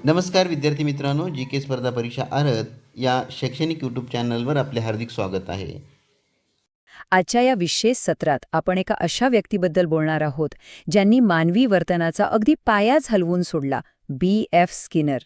नमस्कार विद्यार्थी मित्रांनो, जी के स्पर्धा परीक्षा आरत या शैक्षणिक यूट्यूब चॅनलवर आपले हार्दिक स्वागत आहे. आजच्या या विशेष सत्रात आपण एका अशा व्यक्तीबद्दल बोलणार आहोत ज्यांनी मानवी वर्तनाचा अगदी पायाच हलवून सोडला, B.F. स्किनर.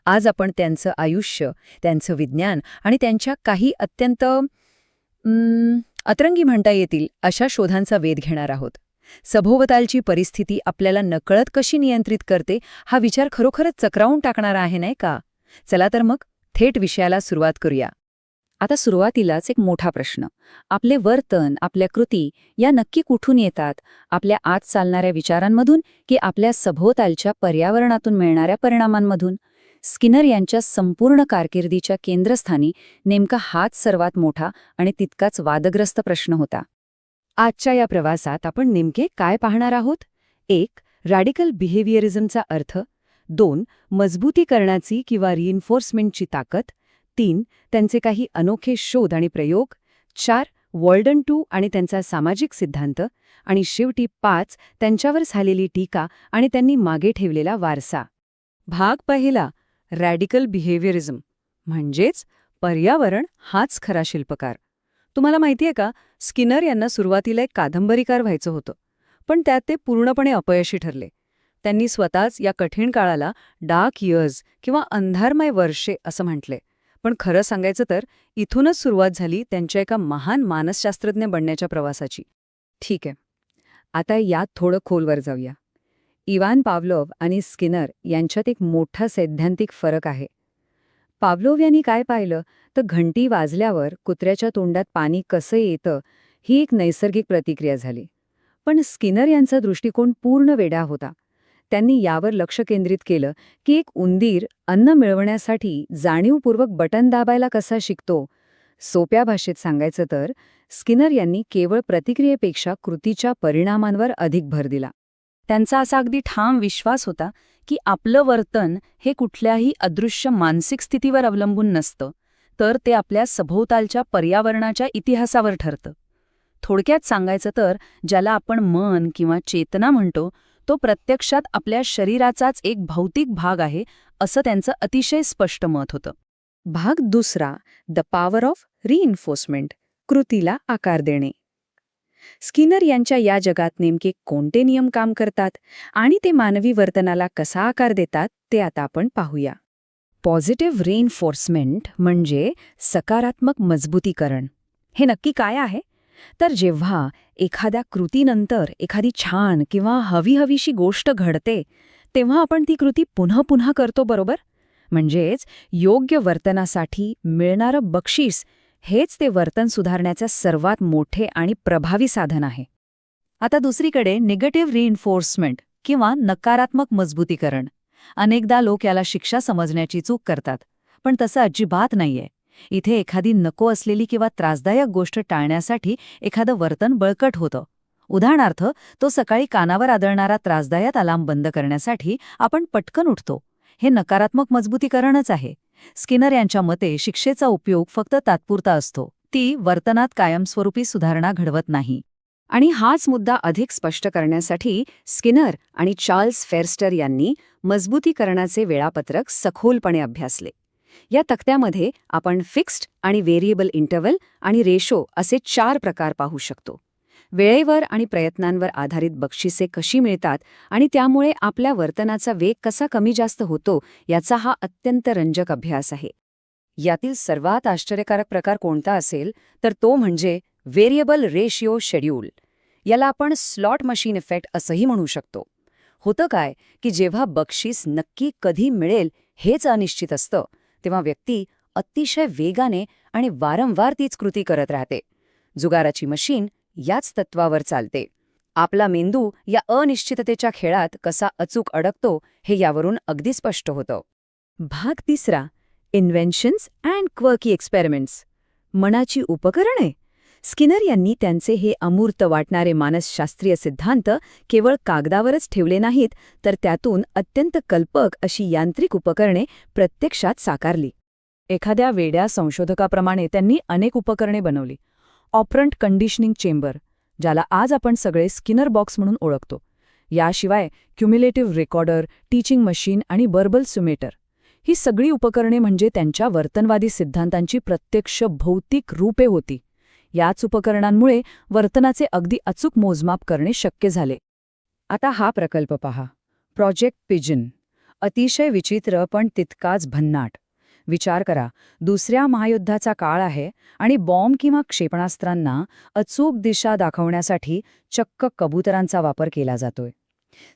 आज आपण त्यांचं आयुष्य, त्यांचं विज्ञान आणि त्यांच्या काही अत्यंत अतरंगी म्हणता येतील अशा शोधांचा वेध घेणार आहोत. सभोवतालची परिस्थिती आपल्याला नकळत कशी नियंत्रित करते हा विचार खरोखरच चक्रावून टाकणारा आहे, नाही का? चला तर मग थेट विषयाला सुरुवात करूया. आता सुरुवातीलाच एक मोठा प्रश्न. आपले वर्तन, आपल्या कृती या नक्की कुठून येतात? आपल्या आत चालणाऱ्या विचारांमधून की आपल्या सभोवतालच्या पर्यावरणातून मिळणाऱ्या परिणामांमधून? स्किनर यांच्या संपूर्ण कारकिर्दीच्या केंद्रस्थानी नेमका हाच सर्वात मोठा आणि तितकाच वादग्रस्त प्रश्न होता. आजच्या या प्रवासात आपण नेमके काय पाहणार आहोत? 1. रॅडिकल बिहेवियरिझमचा अर्थ. 2. मजबूतीकरणाची किंवा रिइन्फोर्समेंटची ताकद. 3. त्यांचे काही अनोखे शोध आणि प्रयोग. 4. वॉल्डन 2 आणि त्यांचा सामाजिक सिद्धांत. आणि शेवटी 5. त्यांच्यावर झालेली टीका आणि त्यांनी मागे ठेवलेला वारसा. भाग पहिला, रॅडिकल बिहेवियरिझम म्हणजेच पर्यावरण हाच खरा शिल्पकार. तुम्हाला माहितीये का, स्किनर यांना सुरुवातीला एक कादंबरीकार व्हायचं होतं, पण त्यात ते पूर्णपणे अपयशी ठरले. त्यांनी स्वतःच या कठीण काळाला डार्क इयर्स किंवा अंधारमय वर्षे असं म्हटले. पण खरं सांगायचं तर इथूनच सुरुवात झाली त्यांच्या एका महान मानसशास्त्रज्ञ बनण्याच्या प्रवासाची. ठीक आहे, आता यात थोडं खोलवर जाऊया. इवान पावलोव आणि स्किनर यांच्यात एक मोठा सैद्धांतिक फरक आहे. पावलोव यांनी काय पाहिलं तर घंटी वाजल्यावर कुत्र्याच्या तोंडात पाणी कसं येतं ही एक नैसर्गिक प्रतिक्रिया झाली. पण स्किनर यांचा दृष्टिकोन पूर्ण वेडा होता. त्यांनी यावर लक्ष केंद्रित केलं की एक उंदीर अन्न मिळवण्यासाठी जाणीवपूर्वक बटन दाबायला कसा शिकतो. सोप्या भाषेत सांगायचं तर स्किनर यांनी केवळ प्रतिक्रियेपेक्षा कृतीच्या परिणामांवर अधिक भर दिला. त्यांचा असा अगदी ठाम विश्वास होता की आपलं वर्तन हे कुठल्याही अदृश्य मानसिक स्थितीवर अवलंबून नसतं, तर ते आपल्या सभोवतालच्या पर्यावरणाच्या इतिहासावर ठरतं. थोडक्यात सांगायचं तर ज्याला आपण मन किंवा चेतना म्हणतो, तो प्रत्यक्षात आपल्या शरीराचाच एक भौतिक भाग आहे, असं त्यांचं अतिशय स्पष्ट मत होतं. भाग दुसरा, द पॉवर ऑफ रिइन्फोर्समेंट, कृतीला आकार देणे. स्किनर यांच्या या जगात नेमके कोणते नियम काम करतात आणि ते मानवी वर्तनाला कसा आकार देतात ते आता आपण पाहूया. पॉझिटिव्ह रिइन्फोर्समेंट म्हणजे सकारात्मक मजबूतीकरण. हे नक्की काय आहे? तर जेव्हा एखाद्या कृतीनंतर एखादी छान किंवा हवीहवीशी गोष्ट घडते, तेव्हा आपण ती कृती पुन्हा पुन्हा करतो, बरोबर? म्हणजेच योग्य वर्तनासाठी मिळणारं बक्षीस हेच ते वर्तन सुधारण्याचं सर्वात मोठे आणि प्रभावी साधन आहे. आता दुसरीकडे निगेटिव्ह रिइन्फोर्समेंट किंवा नकारात्मक मजबूतीकरण. अनेकदा लोक याला शिक्षा समजण्याची चूक करतात, पण तसं अजिबात नाहीये. इथे एखादी नको असलेली किंवा त्रासदायक गोष्ट टाळण्यासाठी एखादं वर्तन बळकट होतं. उदाहरणार्थ, तो सकाळी कानावर आदळणारा त्रासदायक अलार्म बंद करण्यासाठी आपण पटकन उठतो. हे नकारात्मक मजबूतीकरणच आहे. स्किनर यांच्या मते शिक्षेचा उपयोग फक्त तात्पुरता असतो, ती वर्तनात कायमस्वरूपी सुधारणा घडवत नाही. आणि हाच मुद्दा अधिक स्पष्ट करण्यासाठी स्किनर आणि चार्ल्स फेर्स्टर यांनी मजबूतीकरणाचे वेळापत्रक सखोलपणे अभ्यासले. या तक्त्यामध्ये आपण फिक्स्ड आणि व्हेरिएबल इंटरव्हल आणि रेशो असे 4 प्रकार पाहू शकतो. वेळेवर आणि प्रयत्नांवर आधारित बक्षिसे कशी मिळतात आणि त्यामुळे आपल्या वर्तनाचा वेग कसा कमी जास्त होतो याचा हा अत्यंत रंजक अभ्यास आहे. यातील सर्वात आश्चर्यकारक प्रकार कोणता असेल तर तो म्हणजे व्हेरिएबल रेशिओ शेड्यूल. याला आपण स्लॉट मशीन इफेक्ट असंही म्हणू शकतो. होतं काय की जेव्हा बक्षीस नक्की कधी मिळेल हेच अनिश्चित असतं, तेव्हा व्यक्ती अतिशय वेगाने आणि वारंवार तीच कृती करत राहते. जुगाराची मशीन याच तत्वावर चालते. आपला मेंदू या अनिश्चिततेच्या खेळात कसा अचूक अडकतो हे यावरून अगदी स्पष्ट होतं. भाग तिसरा, इन्व्हेन्शन्स अँड क्वर्की एक्सपेरिमेंट्स, मनाची उपकरणे. स्किनर यांनी त्यांचे हे अमूर्त वाटणारे मानसशास्त्रीय सिद्धांत केवळ कागदावरच ठेवले नाहीत, तर त्यातून अत्यंत कल्पक अशी यांत्रिक उपकरणे प्रत्यक्षात साकारली. एखाद्या वेड्या संशोधकाप्रमाणे त्यांनी अनेक उपकरणे बनवली. ऑपरंट कंडिशनिंग चेंबर, ज्याला आज आपण सगळे स्किनर बॉक्स म्हणून ओळखतो. याशिवाय क्युम्युलेटिव्ह रेकॉर्डर, टीचिंग मशीन आणि बर्बल सुमेटर. ही सगळी उपकरणे म्हणजे त्यांच्या वर्तनवादी सिद्धांतांची प्रत्यक्ष भौतिक रूपे होती. याच उपकरणांमुळे वर्तनाचे अगदी अचूक मोजमाप करणे शक्य झाले. आता हा प्रकल्प पहा, प्रोजेक्ट पिजन. अतिशय विचित्र पण तितकाच भन्नाट. विचार करा, दुसऱ्या महायुद्धाचा काळ आहे आणि बॉम्ब किंवा क्षेपणास्त्रांना अचूक दिशा दाखवण्यासाठी चक्क कबुतरांचा वापर केला जातोय.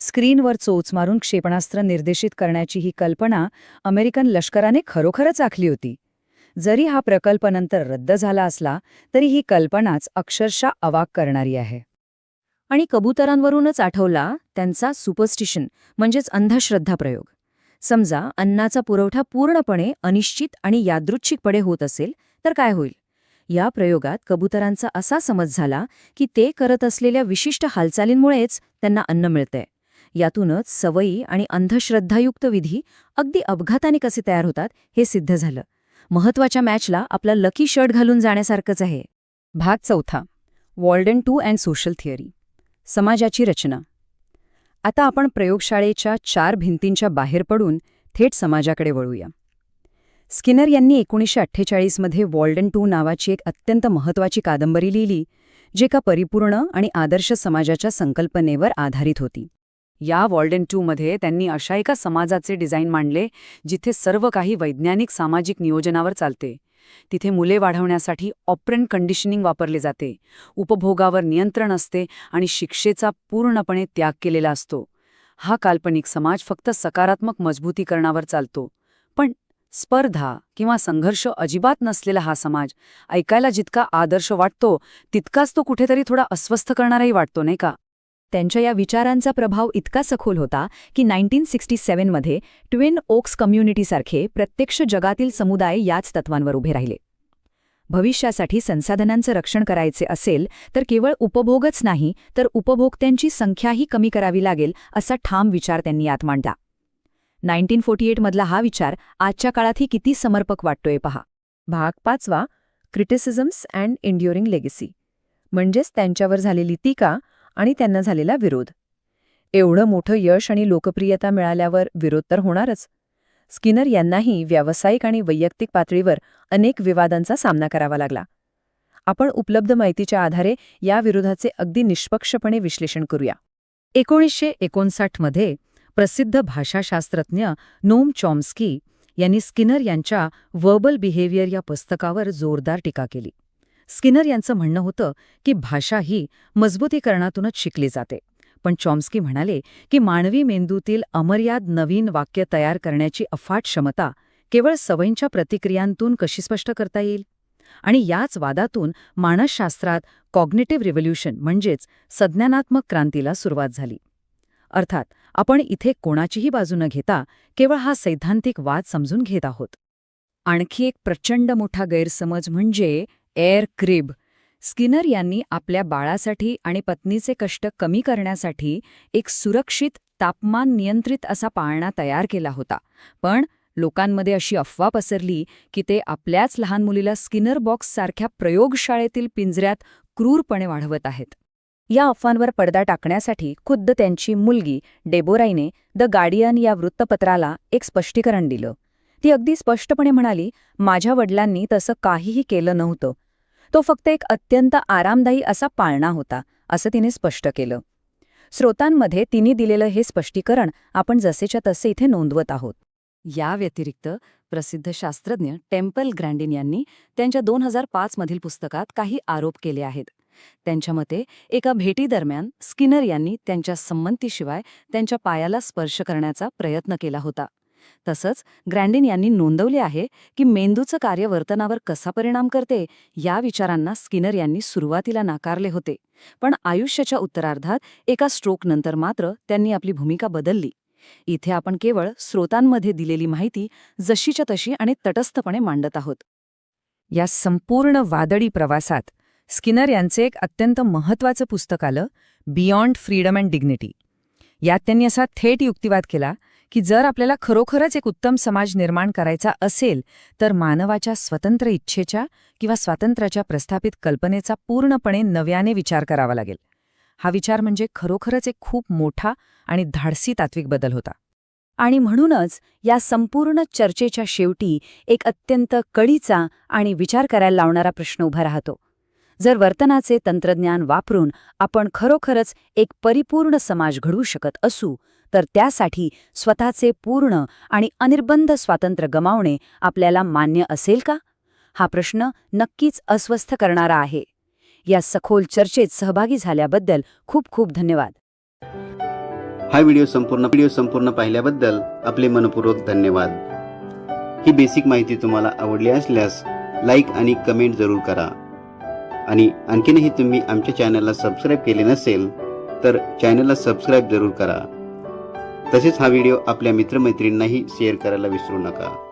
स्क्रीनवर चोच मारून क्षेपणास्त्र निर्देशित करण्याची ही कल्पना अमेरिकन लष्कराने खरोखरच आखली होती. जरी हा प्रकल्प नंतर रद्द झाला असला तरी ही कल्पनाच अक्षरशः अवाक करणारी आहे. आणि कबुतरांवरूनच आठवला त्यांचा सुपरस्टिशन म्हणजेच अंधश्रद्धा प्रयोग. समजा अन्नाचा पुरवठा पूर्णपणे अनिश्चित आणि यादृच्छिकपणे होत असेल तर काय होईल? या प्रयोगात कबुतरांचा असा समज झाला की ते करत असलेल्या विशिष्ट हालचालींमुळेच त्यांना अन्न मिळतंय. यातूनच सवयी आणि अंधश्रद्धायुक्त विधी अगदी अपघाताने कसे तयार होतात हे सिद्ध झालं. महत्वाच्या मॅचला आपला लकी शर्ट घालून जाण्यासारखंच आहे. भाग 4. Walden 2 and social theory. समाजाची रचना. आता आपण प्रयोगशाळेच्या 4 भिंतींच्या बाहेर पडून थेट समाजाकडे वळूया. स्किनर यांनी 1948 मध्ये वॉल्डन 2 नावाची एक अत्यंत महत्त्वाची कादंबरी लिहिली, जी एका परिपूर्ण आणि आदर्श समाजाच्या संकल्पनेवर आधारित होती. या वॉल्डन 2 मध्ये त्यांनी अशा एका समाजाचे डिझाईन मांडले जिथे सर्व काही वैज्ञानिक सामाजिक नियोजनावर चालते. तिथे मुले वाढवण्यासाठी ऑपरेंट कंडिशनिंग वापरले जाते, उपभोगावर नियंत्रण असते आणि शिक्षेचा पूर्णपणे त्याग केलेला असतो. हा काल्पनिक समाज फक्त सकारात्मक मजबूतीकरणावर चालतो. पण स्पर्धा किंवा संघर्ष अजिबात नसलेला हा समाज ऐकायला जितका आदर्श वाटतो तितकाच तो कुठेतरी थोडा अस्वस्थ करणाराही वाटतो, नाही का? त्यांच्या या विचारांचा प्रभाव इतका सखोल होता की 1967 मध्ये ट्विन ओक्स कम्युनिटीसारखे प्रत्यक्ष जगातील समुदाय याच तत्वांवर उभे राहिले. भविष्यासाठी संसाधनांचं रक्षण करायचे असेल तर केवळ उपभोगच नाही तर उपभोक्त्यांची संख्याही कमी करावी लागेल असा ठाम विचार त्यांनी यात मांडला. 1948 मधला हा विचार आजच्या काळातही किती समर्पक वाटतोय पहा. भाग 5. क्रिटिसिझम्स अँड एन्ड्युरिंग लेगसी. म्हणजेच त्यांच्यावर झालेली टीका आणि त्यांना झालेला विरोध. एवढं मोठं यश आणि लोकप्रियता मिळाल्यावर विरोध तर होणारच. स्किनर यांनाही व्यावसायिक आणि वैयक्तिक पातळीवर अनेक विवादांचा सामना करावा लागला. आपण उपलब्ध माहितीच्या आधारे या विरोधाचे अगदी निष्पक्षपणे विश्लेषण करूया. 1959 मध्ये प्रसिद्ध भाषाशास्त्रज्ञ नोम चॉम्स्की यांनी स्किनर यांच्या वर्बल बिहेवियर या पुस्तकावर जोरदार टीका केली. स्किनर यांचं म्हणणं होतं की भाषा ही मजबूतीकरणातूनच शिकली जाते. पण चॉम्स्की म्हणाले की मानवी मेंदूतील अमर्याद नवीन वाक्य तयार करण्याची अफाट क्षमता केवळ सवयींच्या प्रतिक्रियांतून कशी स्पष्ट करता येईल? आणि याच वादातून मानसशास्त्रात कॉग्निटिव्ह रिव्होल्यूशन म्हणजेच संज्ञानात्मक क्रांतीला सुरुवात झाली. अर्थात आपण इथे कोणाचीही बाजू न घेता केवळ हा सैद्धांतिक वाद समजून घेत आहोत. आणखी एक प्रचंड मोठा गैरसमज म्हणजे एअर क्रिब. स्किनर यांनी आपल्या बाळासाठी आणि पत्नीचे कष्ट कमी करण्यासाठी एक सुरक्षित, तापमान नियंत्रित असा पाळणा तयार केला होता. पण लोकांमध्ये अशी अफवा पसरली की ते आपल्याच लहान मुलीला स्किनर बॉक्ससारख्या प्रयोगशाळेतील पिंजऱ्यात क्रूरपणे वाढवत आहेत. या अफवांवर पडदा टाकण्यासाठी खुद्द त्यांची मुलगी डेबोराने द गार्डियन या वृत्तपत्राला एक स्पष्टीकरण दिलं. ती अगदी स्पष्टपणे म्हणाली, माझ्या वडिलांनी तसं काहीही केलं नव्हतं. तो फक्त एक अत्यंत आरामदायी असा पाळणा होता, असं तिने स्पष्ट केलं. स्रोतांमध्ये तिने दिलेलं हे स्पष्टीकरण आपण जसेच्या तसे इथे नोंदवत आहोत. या व्यतिरिक्त प्रसिद्ध शास्त्रज्ञ टेम्पल ग्रँडिन यांनी त्यांच्या 2005 मधील पुस्तकात काही आरोप केले आहेत. त्यांच्या मते एका भेटीदरम्यान स्किनर यांनी त्यांच्या संमतीशिवाय त्यांच्या पायाला स्पर्श करण्याचा प्रयत्न केला होता. तसंच ग्रँडिन यांनी नोंदवले आहे की मेंदूचं कार्य वर्तनावर कसा परिणाम करते या विचारांना स्किनर यांनी सुरुवातीला नाकारले होते. पण आयुष्याच्या उत्तरार्धात एका स्ट्रोकनंतर मात्र त्यांनी आपली भूमिका बदलली. इथे आपण केवळ स्रोतांमध्ये दिलेली माहिती जशीच्या तशी आणि तटस्थपणे मांडत आहोत. या संपूर्ण वादळी प्रवासात स्किनर यांचे एक अत्यंत महत्त्वाचं पुस्तक आलं, बियॉन्ड फ्रीडम अँड डिग्निटी. यात त्यांनी असा थेट युक्तिवाद केला की जर आपल्याला खरोखरच एक उत्तम समाज निर्माण करायचा असेल तर मानवाच्या स्वतंत्र इच्छेच्या किंवा स्वातंत्र्याच्या प्रस्थापित कल्पनेचा पूर्णपणे नव्याने विचार करावा लागेल. हा विचार म्हणजे खरोखरच एक खूप मोठा आणि धाडसी तात्विक बदल होता. आणि म्हणूनच या संपूर्ण चर्चेच्या शेवटी एक अत्यंत कळीचा आणि विचार करायला लावणारा प्रश्न उभा राहतो. जर वर्तनाचे तंत्रज्ञान वापरून आपण खरोखरच एक परिपूर्ण समाज घडवू शकत असू, तर त्यासाठी स्वतःचे पूर्ण आणि अनिर्बंध स्वातंत्र्य गमावणे आपल्याला मान्य असेल का? हा प्रश्न नक्कीच अस्वस्थ करणारा आहे. या सखोल चर्चेत सहभागी झाल्याबद्दल खूप खूप धन्यवाद. हा व्हिडिओ संपूर्ण पाहिल्याबद्दल आपले मनपूर्वक धन्यवाद. ही बेसिक माहिती तुम्हाला आवडली असल्यास लाईक आणि कमेंट जरूर करा. आणि आणखीनही तुम्ही आमच्या चॅनलला सबस्क्राईब केले नसेल तर चॅनलला सबस्क्राईब जरूर करा. तसेच हा व्हिडिओ आपल्या मित्रमैत्रिणींनाही शेअर करायला विसरू नका.